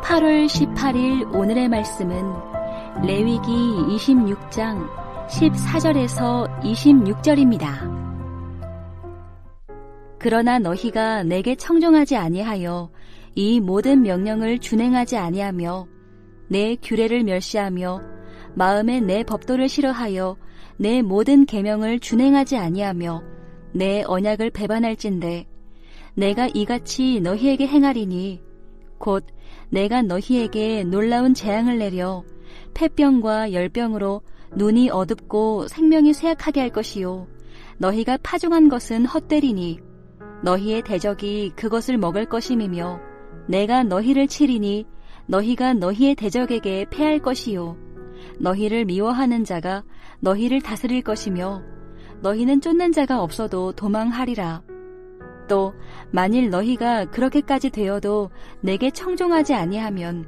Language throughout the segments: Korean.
8월 18일 오늘의 말씀은 레위기 26장 14절에서 26절입니다. 그러나 너희가 내게 청종하지 아니하여 이 모든 명령을 준행하지 아니하며 내 규례를 멸시하며 마음에 내 법도를 싫어하여 내 모든 계명을 준행하지 아니하며 내 언약을 배반할진대 내가 이같이 너희에게 행하리니 곧 내가 너희에게 놀라운 재앙을 내려 폐병과 열병으로 눈이 어둡고 생명이 쇠약하게 할 것이요 너희가 파종한 것은 헛되리니 너희의 대적이 그것을 먹을 것임이며 내가 너희를 치리니 너희가 너희의 대적에게 패할 것이요 너희를 미워하는 자가 너희를 다스릴 것이며 너희는 쫓는 자가 없어도 도망하리라. 또 만일 너희가 그렇게까지 되어도 내게 청종하지 아니하면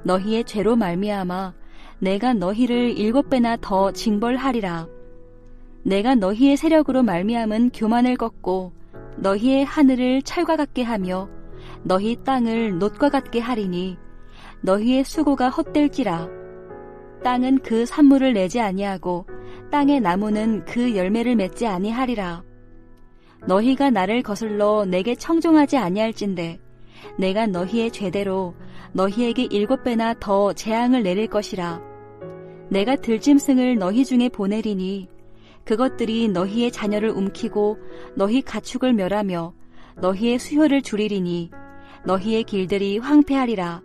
너희의 죄로 말미암아 내가 너희를 7배나 더 징벌하리라. 내가 너희의 세력으로 말미암은 교만을 꺾고 너희의 하늘을 철과 같게 하며 너희 땅을 놋과 같게 하리니 너희의 수고가 헛될지라. 땅은 그 산물을 내지 아니하고 땅의 나무는 그 열매를 맺지 아니하리라. 너희가 나를 거슬러 내게 청종하지 아니할진대 내가 너희의 죄대로 너희에게 7배나 더 재앙을 내릴 것이라. 내가 들짐승을 너희 중에 보내리니 그것들이 너희의 자녀를 움키고 너희 가축을 멸하며 너희의 수효를 줄이리니 너희의 길들이 황폐하리라.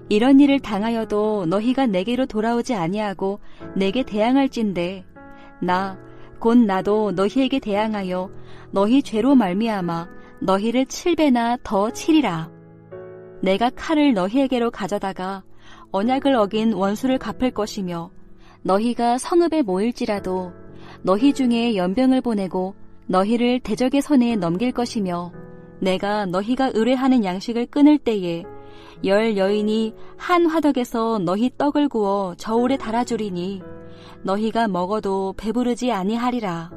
이런 일을 당하여도 너희가 내게로 돌아오지 아니하고 내게 대항할진대 곧 나도 너희에게 대항하여 너희 죄로 말미암아 너희를 7배나 더 치리라. 내가 칼을 너희에게로 가져다가 언약을 어긴 원수를 갚을 것이며 너희가 성읍에 모일지라도 너희 중에 연병을 보내고 너희를 대적의 손에 넘길 것이며 내가 너희가 의뢰하는 양식을 끊을 때에 10 여인이 한 화덕에서 너희 떡을 구워 저울에 달아주리니 너희가 먹어도 배부르지 아니하리라.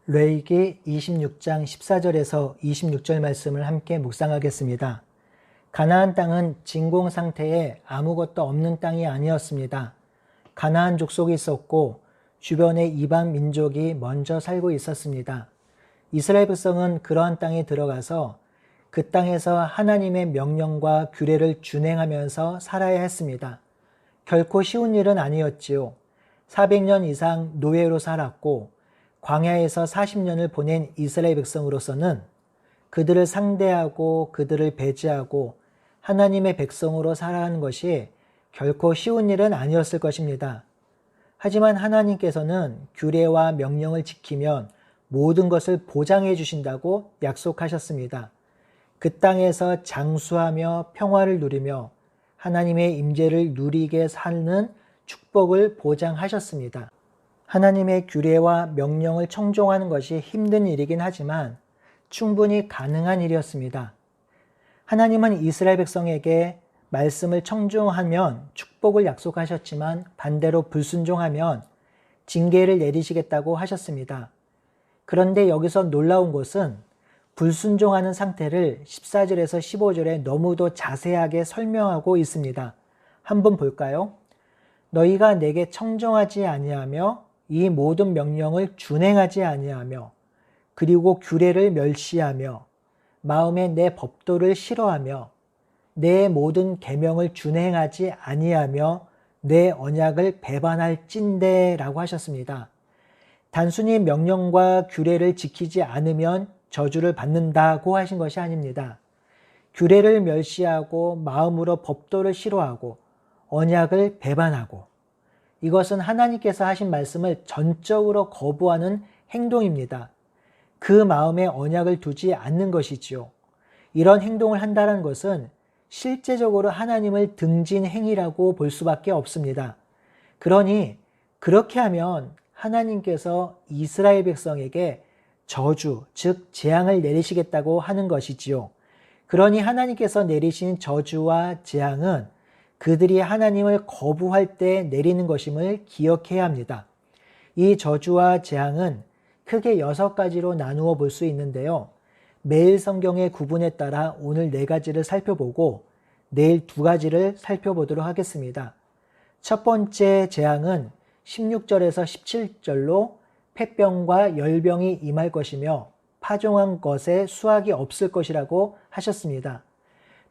레위기 26장 14절에서 26절 말씀을 함께 묵상하겠습니다. 가나안 땅은 진공 상태에 아무것도 없는 땅이 아니었습니다. 가나안 족속이 있었고 주변에 이방 민족이 먼저 살고 있었습니다. 이스라엘 백성은 그러한 땅에 들어가서 그 땅에서 하나님의 명령과 규례를 준행하면서 살아야 했습니다. 결코 쉬운 일은 아니었지요. 400년 이상 노예로 살았고 광야에서 40년을 보낸 이스라엘 백성으로서는 그들을 상대하고 그들을 배제하고 하나님의 백성으로 살아가는 것이 결코 쉬운 일은 아니었을 것입니다. 하지만 하나님께서는 규례와 명령을 지키면 모든 것을 보장해 주신다고 약속하셨습니다. 그 땅에서 장수하며 평화를 누리며 하나님의 임재를 누리게 사는 축복을 보장하셨습니다. 하나님의 규례와 명령을 청종하는 것이 힘든 일이긴 하지만 충분히 가능한 일이었습니다. 하나님은 이스라엘 백성에게 말씀을 청종하면 축복을 약속하셨지만 반대로 불순종하면 징계를 내리시겠다고 하셨습니다. 그런데 여기서 놀라운 것은 불순종하는 상태를 14절에서 15절에 너무도 자세하게 설명하고 있습니다. 한번 볼까요? 너희가 내게 청종하지 아니하며 이 모든 명령을 준행하지 아니하며 그리고 규례를 멸시하며 마음에 내 법도를 싫어하며 내 모든 계명을 준행하지 아니하며 내 언약을 배반할진대라고 하셨습니다. 단순히 명령과 규례를 지키지 않으면 저주를 받는다고 하신 것이 아닙니다. 규례를 멸시하고 마음으로 법도를 싫어하고 언약을 배반하고 이것은 하나님께서 하신 말씀을 전적으로 거부하는 행동입니다. 그 마음에 언약을 두지 않는 것이지요. 이런 행동을 한다는 것은 실제적으로 하나님을 등진 행위라고 볼 수밖에 없습니다. 그러니 그렇게 하면 하나님께서 이스라엘 백성에게 저주, 즉 재앙을 내리시겠다고 하는 것이지요. 그러니 하나님께서 내리신 저주와 재앙은 그들이 하나님을 거부할 때 내리는 것임을 기억해야 합니다. 이 저주와 재앙은 크게 6가지로 나누어 볼 수 있는데요. 매일 성경의 구분에 따라 오늘 4가지를 살펴보고 내일 2가지를 살펴보도록 하겠습니다. 첫 번째 재앙은 16절에서 17절로 폐병과 열병이 임할 것이며 파종한 것에 수확이 없을 것이라고 하셨습니다.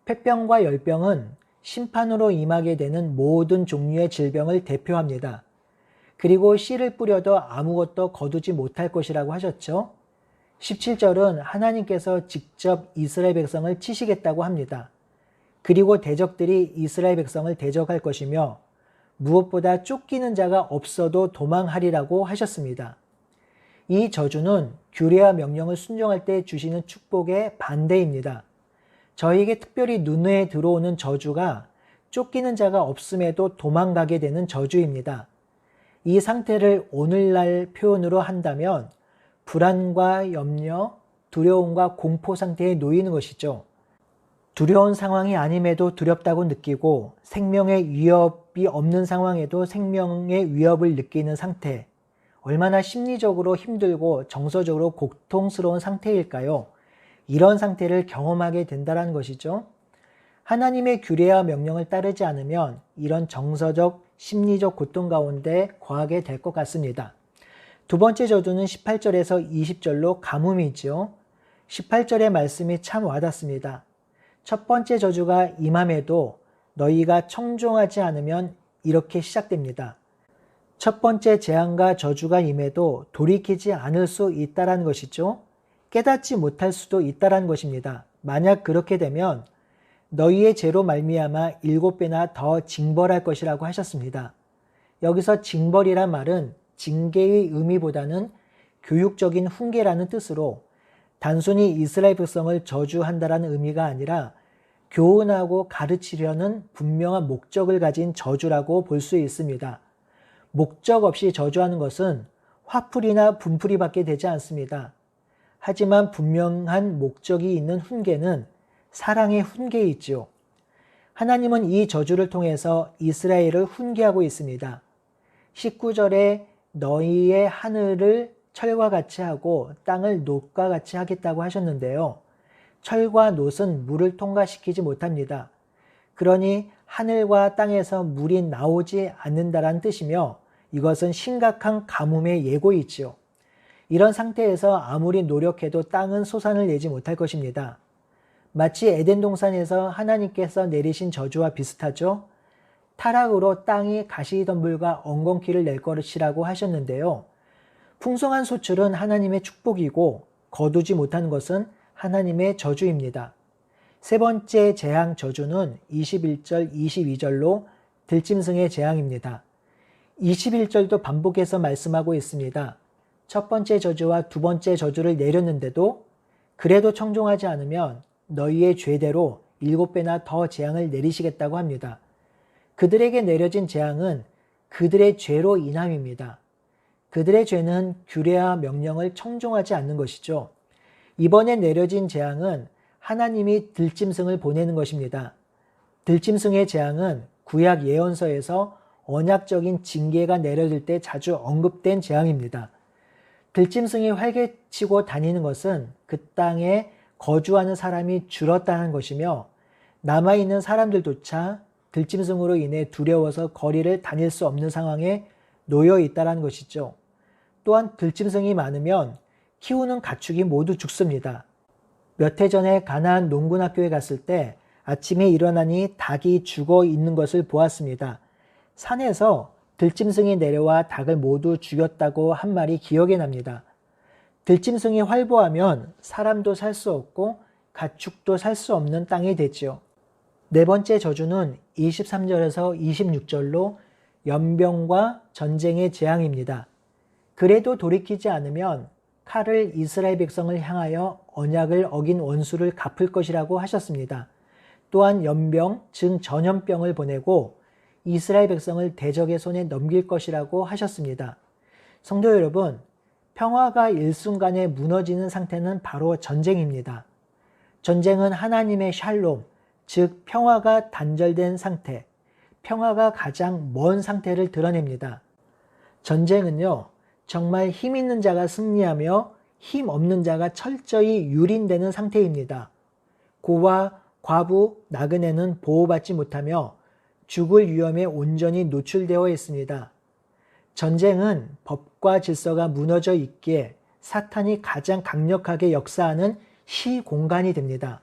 폐병과 열병은 심판으로 임하게 되는 모든 종류의 질병을 대표합니다. 그리고 씨를 뿌려도 아무것도 거두지 못할 것이라고 하셨죠. 17절은 하나님께서 직접 이스라엘 백성을 치시겠다고 합니다. 그리고 대적들이 이스라엘 백성을 대적할 것이며 무엇보다 쫓기는 자가 없어도 도망하리라고 하셨습니다. 이 저주는 규례와 명령을 순종할 때 주시는 축복의 반대입니다. 저에게 특별히 눈에 들어오는 저주가 쫓기는 자가 없음에도 도망가게 되는 저주입니다. 이 상태를 오늘날 표현으로 한다면 불안과 염려, 두려움과 공포 상태에 놓이는 것이죠. 두려운 상황이 아님에도 두렵다고 느끼고 생명의 위협이 없는 상황에도 생명의 위협을 느끼는 상태, 얼마나 심리적으로 힘들고 정서적으로 고통스러운 상태일까요? 이런 상태를 경험하게 된다는 것이죠. 하나님의 규례와 명령을 따르지 않으면 이런 정서적, 심리적 고통 가운데 거하게 될 것 같습니다. 두 번째 저주는 18절에서 20절로 가뭄이지요. 18절의 말씀이 참 와닿습니다. 첫 번째 저주가 임함에도 너희가 청종하지 않으면 이렇게 시작됩니다. 첫 번째 재앙과 저주가 임해도 돌이키지 않을 수 있다는 것이죠. 깨닫지 못할 수도 있다는 것입니다. 만약 그렇게 되면 너희의 죄로 말미암아 7배나 더 징벌할 것이라고 하셨습니다. 여기서 징벌이란 말은 징계의 의미보다는 교육적인 훈계라는 뜻으로 단순히 이스라엘 백성을 저주한다라는 의미가 아니라 교훈하고 가르치려는 분명한 목적을 가진 저주라고 볼 수 있습니다. 목적 없이 저주하는 것은 화풀이나 분풀이밖에 되지 않습니다. 하지만 분명한 목적이 있는 훈계는 사랑의 훈계이지요. 하나님은 이 저주를 통해서 이스라엘을 훈계하고 있습니다. 19절에 너희의 하늘을 철과 같이 하고 땅을 놋과 같이 하겠다고 하셨는데요. 철과 놋은 물을 통과시키지 못합니다. 그러니 하늘과 땅에서 물이 나오지 않는다는 뜻이며 이것은 심각한 가뭄의 예고이지요. 이런 상태에서 아무리 노력해도 땅은 소산을 내지 못할 것입니다. 마치 에덴 동산에서 하나님께서 내리신 저주와 비슷하죠. 타락으로 땅이 가시덤불과 엉겅퀴를 낼 것이라고 하셨는데요. 풍성한 소출은 하나님의 축복이고 거두지 못하는 것은 하나님의 저주입니다. 세 번째 재앙 저주는 21절, 22절로 들짐승의 재앙입니다. 21절도 반복해서 말씀하고 있습니다. 첫 번째 저주와 두 번째 저주를 내렸는데도 그래도 청종하지 않으면 너희의 죄대로 7배나 더 재앙을 내리시겠다고 합니다. 그들에게 내려진 재앙은 그들의 죄로 인함입니다. 그들의 죄는 규례와 명령을 청종하지 않는 것이죠. 이번에 내려진 재앙은 하나님이 들짐승을 보내는 것입니다. 들짐승의 재앙은 구약 예언서에서 언약적인 징계가 내려질 때 자주 언급된 재앙입니다. 들짐승이 활개치고 다니는 것은 그 땅에 거주하는 사람이 줄었다는 것이며 남아있는 사람들조차 들짐승으로 인해 두려워서 거리를 다닐 수 없는 상황에 놓여 있다는 것이죠. 또한 들짐승이 많으면 키우는 가축이 모두 죽습니다. 몇 해 전에 가나안 농군학교에 갔을 때 아침에 일어나니 닭이 죽어 있는 것을 보았습니다. 산에서 들짐승이 내려와 닭을 모두 죽였다고 한 말이 기억에 납니다. 들짐승이 활보하면 사람도 살 수 없고 가축도 살 수 없는 땅이 되지요. 네 번째 저주는 23절에서 26절로 연병과 전쟁의 재앙입니다. 그래도 돌이키지 않으면 칼을 이스라엘 백성을 향하여 언약을 어긴 원수를 갚을 것이라고 하셨습니다. 또한 연병, 즉 전염병을 보내고 이스라엘 백성을 대적의 손에 넘길 것이라고 하셨습니다. 성도 여러분, 평화가 일순간에 무너지는 상태는 바로 전쟁입니다. 전쟁은 하나님의 샬롬, 즉 평화가 단절된 상태, 평화가 가장 먼 상태를 드러냅니다. 전쟁은요, 정말 힘 있는 자가 승리하며 힘 없는 자가 철저히 유린되는 상태입니다. 고와 과부, 나그네는 보호받지 못하며 죽을 위험에 온전히 노출되어 있습니다. 전쟁은 법과 질서가 무너져 있기에 사탄이 가장 강력하게 역사하는 시공간이 됩니다.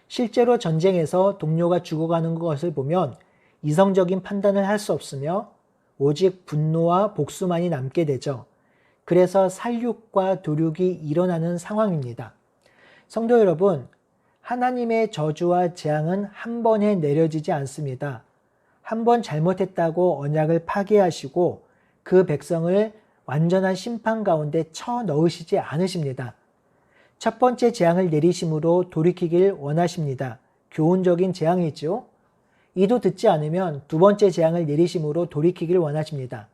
실제로 전쟁에서 동료가 죽어가는 것을 보면 이성적인 판단을 할 수 없으며 오직 분노와 복수만이 남게 되죠. 그래서 살육과 도륙이 일어나는 상황입니다. 성도 여러분, 하나님의 저주와 재앙은 한 번에 내려지지 않습니다. 한 번 잘못했다고 언약을 파기하시고 그 백성을 완전한 심판 가운데 쳐넣으시지 않으십니다. 첫 번째 재앙을 내리심으로 돌이키길 원하십니다. 교훈적인 재앙이죠. 이도 듣지 않으면 두 번째 재앙을 내리심으로 돌이키길 원하십니다.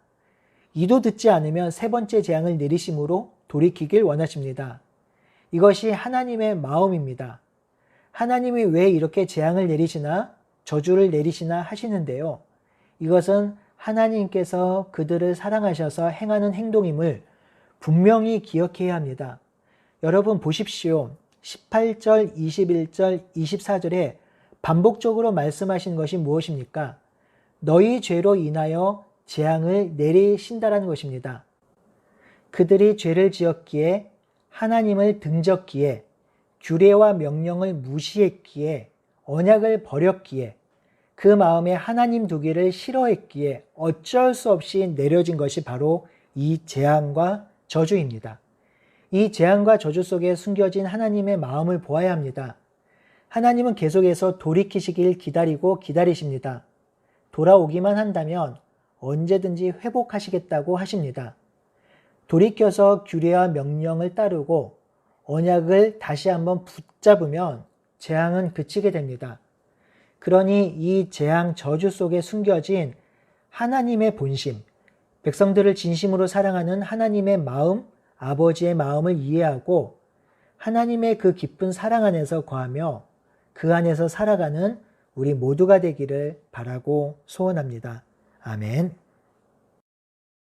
이도 듣지 않으면 세 번째 재앙을 내리심으로 돌이키길 원하십니다. 이것이 하나님의 마음입니다. 하나님이 왜 이렇게 재앙을 내리시나 저주를 내리시나 하시는데요. 이것은 하나님께서 그들을 사랑하셔서 행하는 행동임을 분명히 기억해야 합니다. 여러분 보십시오. 18절, 21절, 24절에 반복적으로 말씀하신 것이 무엇입니까? 너희 죄로 인하여 재앙을 내리신다라는 것입니다. 그들이 죄를 지었기에 하나님을 등졌기에 규례와 명령을 무시했기에 언약을 버렸기에 그 마음에 하나님 두기를 싫어했기에 어쩔 수 없이 내려진 것이 바로 이 재앙과 저주입니다. 이 재앙과 저주 속에 숨겨진 하나님의 마음을 보아야 합니다. 하나님은 계속해서 돌이키시길 기다리고 기다리십니다. 돌아오기만 한다면 언제든지 회복하시겠다고 하십니다. 돌이켜서 규례와 명령을 따르고 언약을 다시 한번 붙잡으면 재앙은 그치게 됩니다. 그러니 이 재앙 저주 속에 숨겨진 하나님의 본심, 백성들을 진심으로 사랑하는 하나님의 마음, 아버지의 마음을 이해하고 하나님의 그 깊은 사랑 안에서 거하며 그 안에서 살아가는 우리 모두가 되기를 바라고 소원합니다. 아멘.